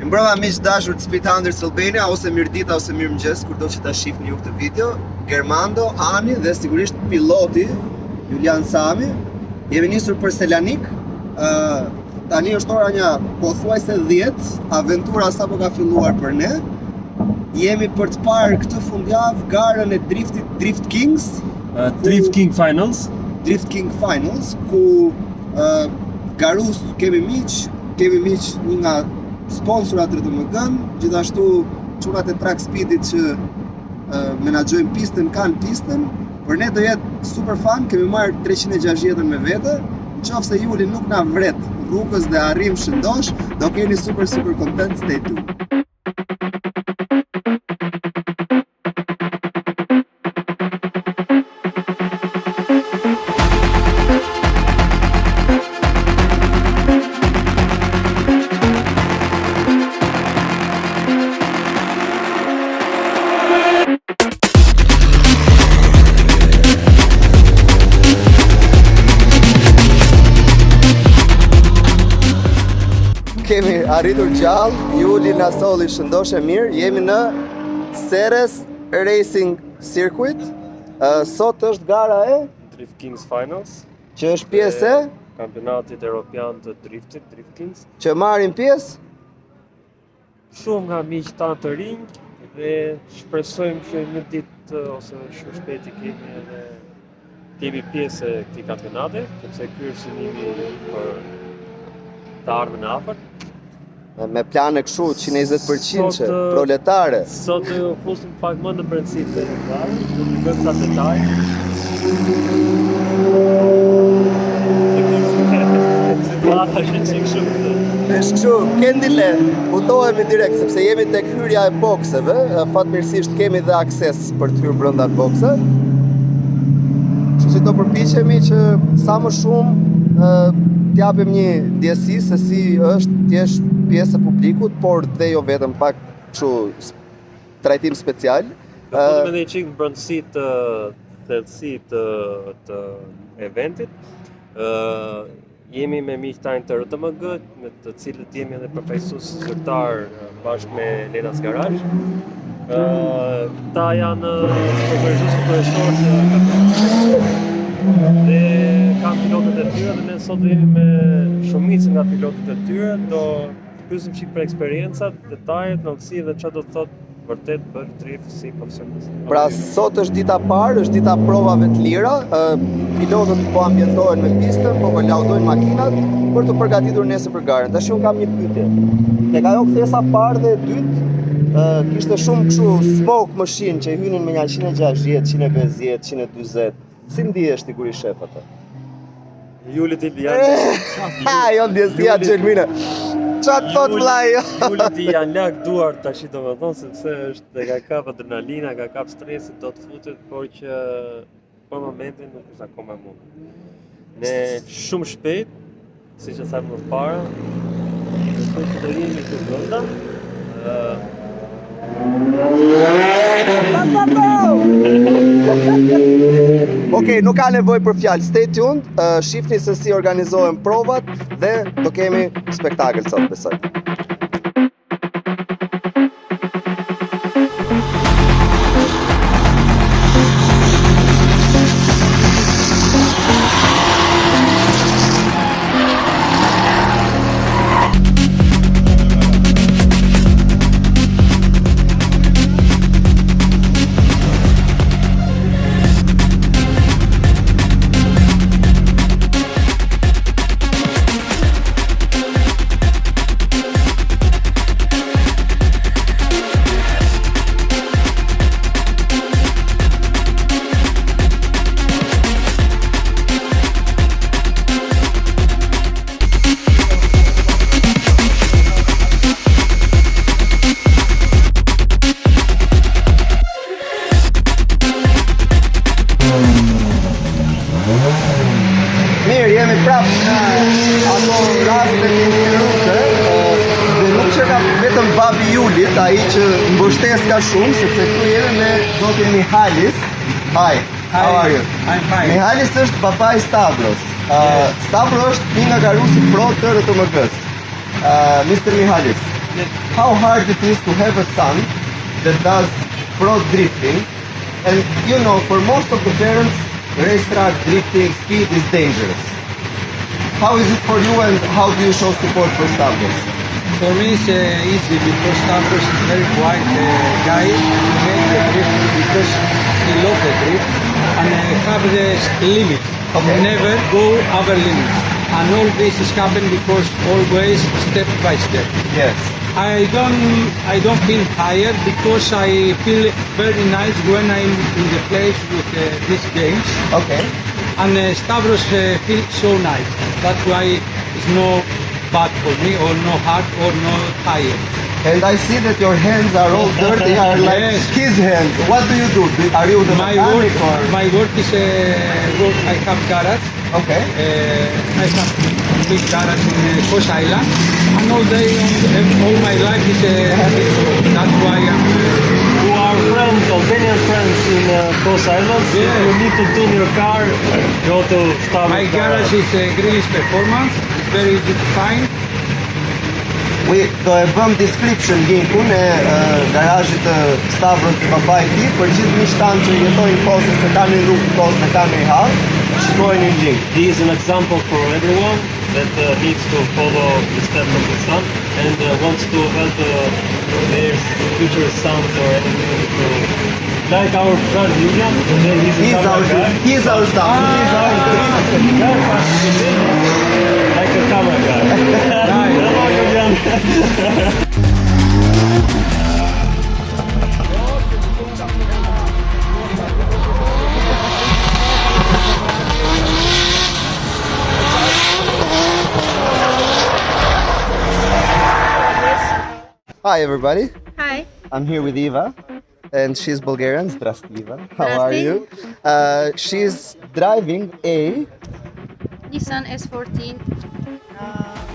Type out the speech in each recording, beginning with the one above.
Mbrëma miq dashur të Speed Hunters Albania, ose mirëdita ose mirëmëngjes, kurdo që ta shihni ju këtë video. Germando, Ani dhe sigurisht piloti Julian Sami. Jemi nisur për Selanik. Tani është ora një pothuajse 10, aventura sapo ka filluar për ne. Jemi për të parë këtë fundjavë garën e driftit Drift Kings. Drift King Finals. Drift King Finals, ku garus kemi miq një nga sponsorat RTMG-n, gjithashtu çunat e Track Speedit që menaxhojnë pistën, kanë pistën. Për ne do jetë super fun, kemi marrë 360 me vete. Nëse Juli nuk na vret rrugës dhe arrim shëndosh, do keni super content, stay tuned. Kemi arritur gjallë, Juli na solli shëndoshe mirë, jemi në Ceres Racing Circuit. Sot është gara e Drift Kings Finals, që është pjesë e kampionatit evropian të driftit, Drift Kings. që marrin pjesë. Shumë nga miq tanë të rinj dhe shpresojmë që një ditë ose shumë shpejt kemi pjesë e këtij kampionati, sepse ky është synimi për të ardhmen e afërt. Me plane kështu 120% që proletare. Sot do fusim pak më në brendësi të garës, do të bëjmë sa detaj. Situata është çik shumë. Është kështu, kendile, hutohemi direkt sepse jemi tek hyrja e bokseve. Fatmirësisht kemi dhe akses për të hyrë brenda bokseve. Kështu që do përpiqemi që sa më shumë t'japim një ndjesi se si është t'jesh pjesë e publikut, por dhe jo vetëm pak kështu trajtim special. Do të më çik brendësi të thellësisë të eventit. Jemi me miq tanë të RTMG, me të cilët jemi edhe përfaqësues zyrtar bashkë me Lenas Garage. Ta janë supervizorë kryesor dhe kanë pilotët e tyre dhe ne sot do jemi me shumicën nga pilotët e tyre, do pyesim çik për eksperiencat, detajet, rëndësi dhe çfarë do të thotë vërtet për drift si profesionist. Pra sot është dita parë, është dita provave të lira. Pilotët po ambientohen me pistën, po laudojnë makinat për të përgatitur nesër për garën. Tash un kam një pyetje. Tek ajo kthesa parë dhe e dytë, kishte shumë kështu smoke machine që hynin me 160, 150, 140. Si ndihesh ti kur i shef atë? Juli ti janë. Jo ndjesia Gjelmina. Çat thot vllai. Juli ti janë lak duar tash domethënë sepse është e ka kap adrenalina, ka kap stresin, do të futet, por që për momentin nuk është akoma mund. Ne shumë shpejt, siç e thamë më parë, do të jemi të brenda. Okej, nuk ka nevojë për fjalë. Stay tuned. Shihni se si organizohen provat dhe do kemi spektakël sot, besoj. Babi Julit, ai që mbështes ka shumë, sepse këtu jemi me zotin Mihalis. Hi, how are you? I'm fine. Mihalis është babai Stavros. Stavros është një nga garusit pro të RTMG-s. Mr. Mihalis, how hard it is to have a son that does pro drifting. And you know, for most of the parents, racetrack drifting speed is dangerous. How is it for you, and how do you show support for Stavros? For me it's easy because Stavros is very quiet guy to make the drift because he loves the drift and have the limit. Okay. Never go over limits. And all this is happening because always step by step. Yes. I don't feel tired because I feel very nice when I'm in the place with these games. Okay. And Stavros feels so nice. That's why it's no bad for me or no hard or no tired. And I see that your hands are all dirty, are like Yes. his hands. What do you do? Are you the mechanic or? My work is I have garage. Okay. I have big garage in Kos Island, and all day, all my life is that's why I'm. You are friends, Albanian friends in Kos Islands. Yeah. If you need to tune your car, go to Stavros. My garage is Greenish Performance. It's very easy to find. Do e bëm description linkun e garazhit të Stavros të papait ti për gjithë miqtan që jetojnë Kosë se kanë në rrugë Kosë dhe kanë në hall, shkruajnë një link. He is an example for everyone that needs to follow the steps of his son and wants to help their future sons or anything to, like our friend Julian. He's a camera guy. He's our son. He's our Like a camera guy. Hello, Julian. Hi everybody. Hi. I'm here with Eva, and she's Bulgarian. Здравствуй, Eva. How are you? She's driving a, Nissan S14.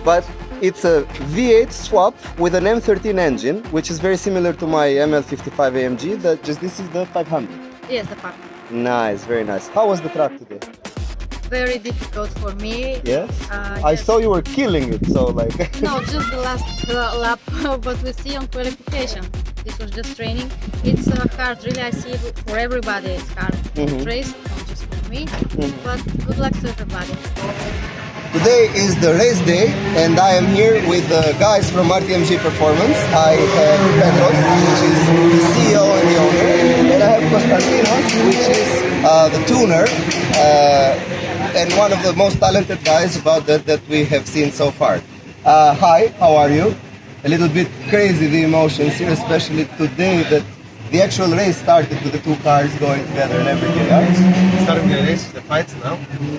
but it's a V8 swap with an M13 engine, which is very similar to my ML55 AMG. This is the 500. Yes, the park. Nice, very nice. How was the track today? Very difficult for me. Yes. I Yes. saw you were killing it, so like. No, just the last lap, but we see on qualification. This was just training. It's hard, really. I see it for everybody. It's hard Mhm. race, not just for me. But good luck to everybody. Today is the race day, and I am here with the guys from RTMG Performance. I have Petros, which is the CEO and the owner, and I have Konstantinos, which is the tuner, and one of the most talented guys about that we have seen so far. Hi, how are you? A little bit crazy the emotions here, especially today that the actual race started with the two cars going together and everything else. Starting the race, the fights now.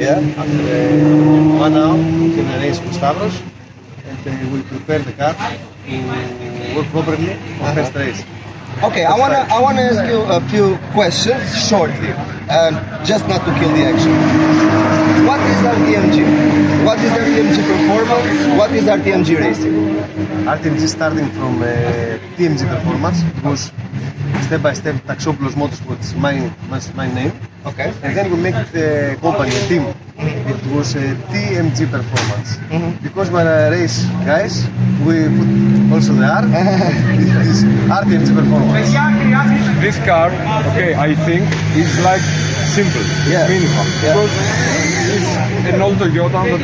Yeah. After 1 hour, we can race with Stavros and we'll prepare the car to work properly for first race. Okay, I wanna ask you a few questions shortly, just not to kill the action. What is RTMG? What is RTMG Performance? What is RTMG Racing? RTMG starting from TMG Performance, it was step by step Taxopoulos Motorsport, my name. Okay. And then we make the company, a team. It was TMG Performance. Because we're race guys, we put also the R. It is RTMG Performance. This car, okay, I think is like simple, Yeah. minimal. Yeah. Because it's an old Toyota, but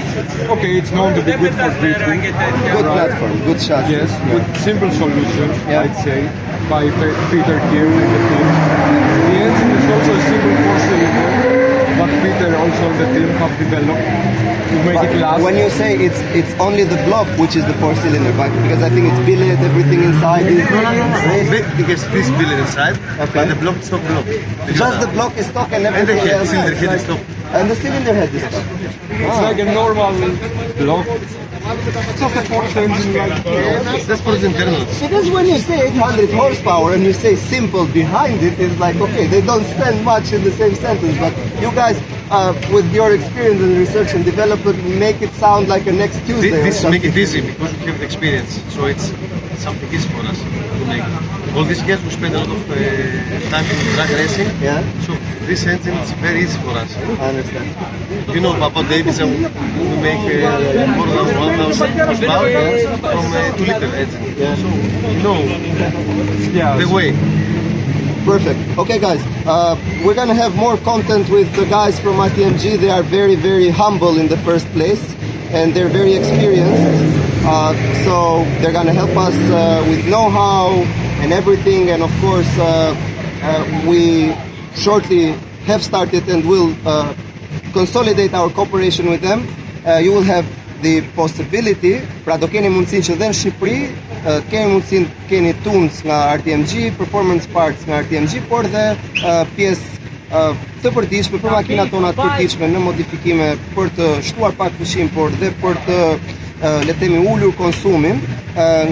okay, it's known to be good for drifting. Good right? platform, good shot. Yes, with simple solutions, Yeah. I'd say, by Peter here in the team. The engine is also a simple 4-cylinder, but Peter also and the team have developed to make it last. When you say it's only the block which is the 4-cylinder, but because I think it's billet, everything inside is Because this billet inside, Okay. but the block is not block. just the block is stock and And the everything head, else cylinder head like- is stock. And the cylinder head is stock. It's like a normal block. It's not a forced engine like That's for the internals. Because when you say 800 horsepower and you say simple behind it, it's like, okay, they don't stand much in the same sentence, but you guys with your experience in research and development, make it sound like a next Tuesday. or This something. make it easy because we have the experience, so it's something easy for us to make. All these years we spend a lot of time in drag racing, Yeah, so this engine is very easy for us. I understand. You know about Davis, we make more than 1,000 horsepower from a 2-liter engine. Yeah. So you know the way. Perfect. Okay, guys, we're gonna have more content with the guys from RTMG. They are very, very humble in the first place, and they're very experienced. So they're gonna help us with know-how and everything. And of course, we shortly have started and will consolidate our cooperation with them. You will have the possibility, pra do keni mundësinë që dhe në Shqipëri keni mundësinë keni tunes nga RTMG, performance parts nga RTMG, por dhe pjesë të përditshme për makinat tona të përditshme në modifikime për të shtuar pak fshim, por dhe për të le të themi ulur konsumin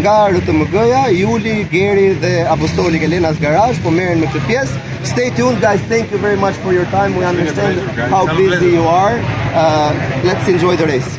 nga RTMG-ja, Juli, Geri dhe Apostoli Elena's Garage po merren me këtë pjesë. Stay tuned, guys. Thank you very much for your time. We understand how busy you are. Let's enjoy the race.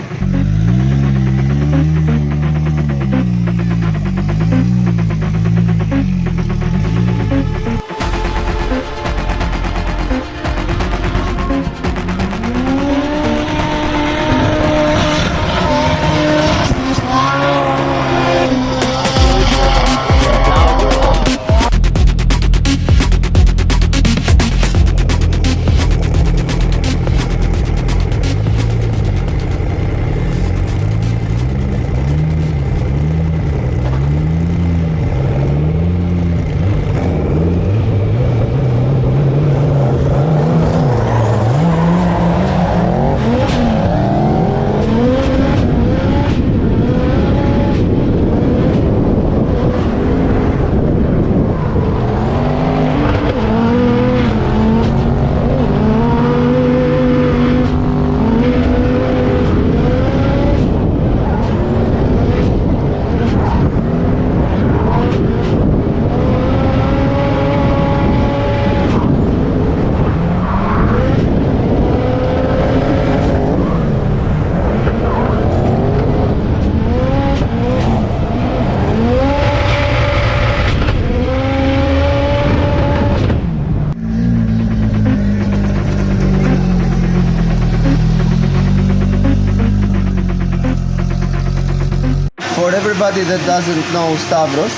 For everybody that doesn't know Stavros,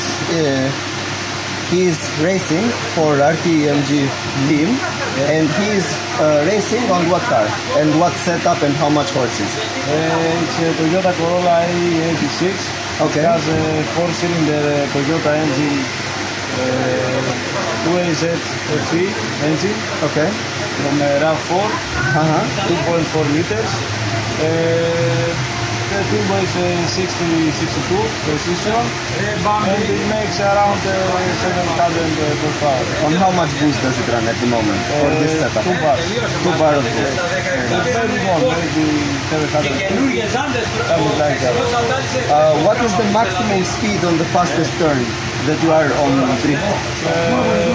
he's racing for RTMG team, and he's racing on what car and what setup and how much horses? It's a Toyota Corolla E86. Okay. It has a 4-cylinder Toyota engine, 2AZ3 engine Okay. from RAV4, 2.4 liters. The turbo is 60-62 precision, and it makes around 700 horsepower. On how much boost does it run at the moment for this setup? 2 bars. 2 bar of boost. It's very warm, maybe 750, something like that. What is the maximum speed on the fastest turn that you are on drift?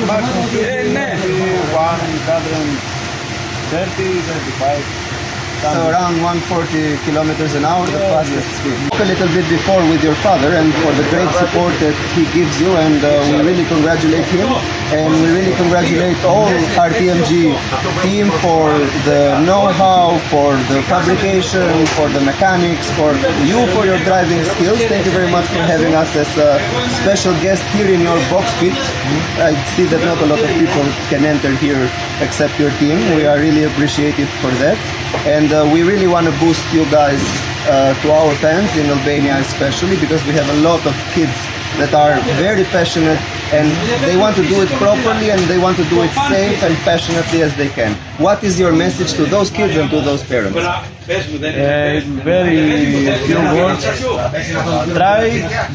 Maximum speed is maybe 130, 35. So around 140 kilometers an hour, the fastest speed. Talk a little bit before with your father and for the great support that he gives you, and we really congratulate him, and we really congratulate all RTMG team for the know-how, for the fabrication, for the mechanics, for you for your driving skills. Thank you very much for having us as a special guest here in your box pit. I see that not a lot of people can enter here except your team. We are really appreciative for that. And we really want to boost you guys to our fans in Albania especially, because we have a lot of kids that are very passionate and they want to do it properly and they want to do it safe and passionately as they can. What is your message to those kids and to those parents? Very few words.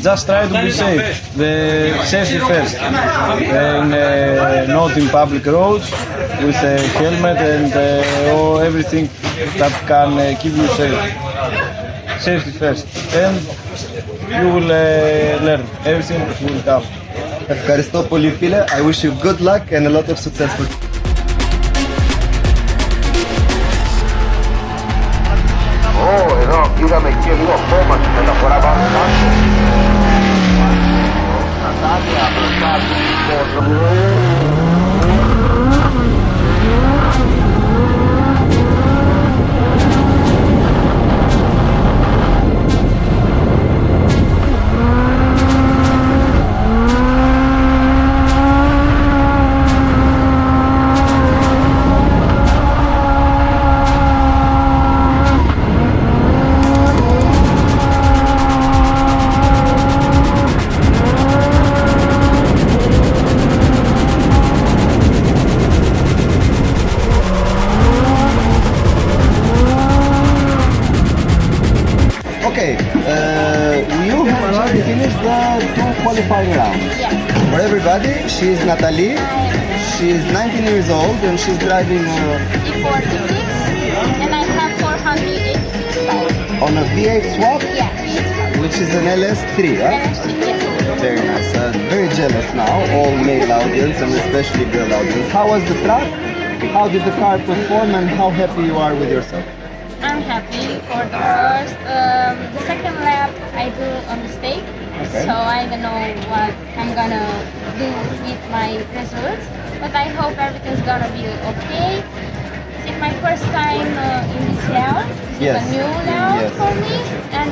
Just try to be safe. The safety first. And not in public roads with a helmet and everything that can keep you safe. Safety first. And you will learn. Everything will come. Ευχαριστώ πολύ φίλε. I wish you good luck and a lot of success for are two qualifying rounds. Yeah. For everybody, she is Natalie. She is 19 years old and she's driving E46, and I have 486 pounds. on a V8 swap, Yeah, it's which is an LS3. Huh? yes. Very nice. Very jealous now, all male audience and especially girl audience. How was the track? How did the car perform and how happy you are with yourself? I'm happy for the first. The second lap I do a mistake, Okay. so I don't know what I'm gonna do with my results. But I hope everything's gonna be okay. It's my first time in this layout. It's Yes. a new layout Yes. for me, and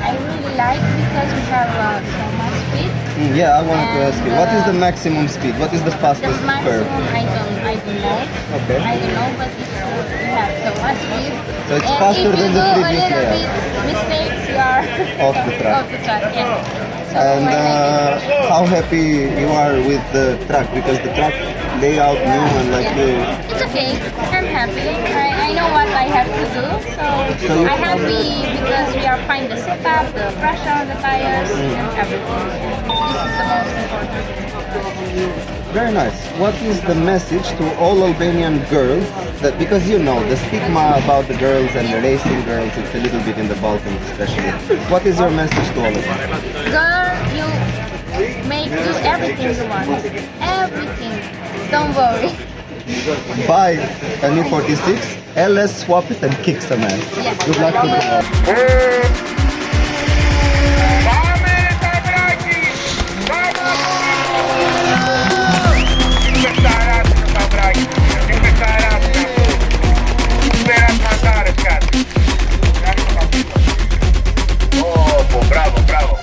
I really like because we have so much speed. Yeah, I wanted to And, ask you, what is the maximum speed? What is the The fastest curve? maximum I don't know. Okay. I don't know, but we have so much speed. So it's And faster if than you the do previous a little layout. bit mistakes, you are Off the track. Off the track, yeah. So And I like it. how happy you are with the track? Because the track layout new and like the... It's okay. I'm happy. I know what I have to do. So you- I'm happy because we are fine the setup, the pressure on the tires, and everything. This is the most important. Very nice. What is the message to all Albanian girls? That because you know the stigma about the girls and the racing girls, it's a little bit in the Balkans especially. What is your message to all of them? Girl, you do everything you want. Everything. Don't worry. Buy an E46, LS swap it and kick some ass. Yeah. Good luck to you all. Bravo, bravo.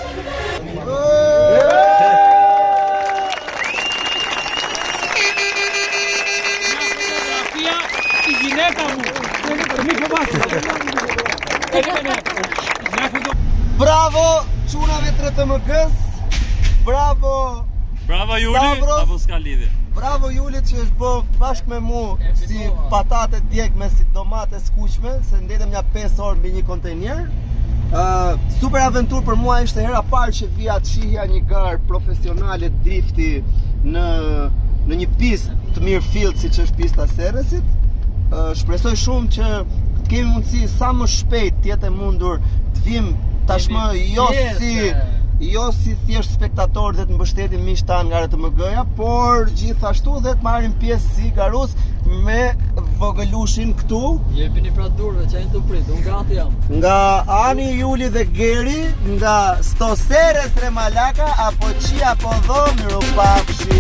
Η γυναίκα μου! Μη φοβάσαι! Bravo, çunave të TMK-s. Bravo. Bravo Juli, Stavros. apo s'ka lidhje? Bravo Julit që është bë bashkë me mu si patate djegme, si domate skuqme, se ndetëm nja 5 orë mbi një kontejner. Super aventur për mua, ishte hera parë që vija të shihja një garë profesionale drifti në një pistë të mirë fill siç është pista Serresit. Shpresoj shumë që të kemi mundësi sa më shpejt të jetë e mundur të vim tashmë jo si thjesht spektator dhe të mbështetim miq tan nga RTMG-ja, por gjithashtu dhe të marrim pjesë si garus me vogëlushin këtu. Jepini pra durve që ajnë të prit, unë gati jam. Nga Ani, Juli dhe Geri, nga Stoseres Remalaka, apo Qia po dho, miru pafshi.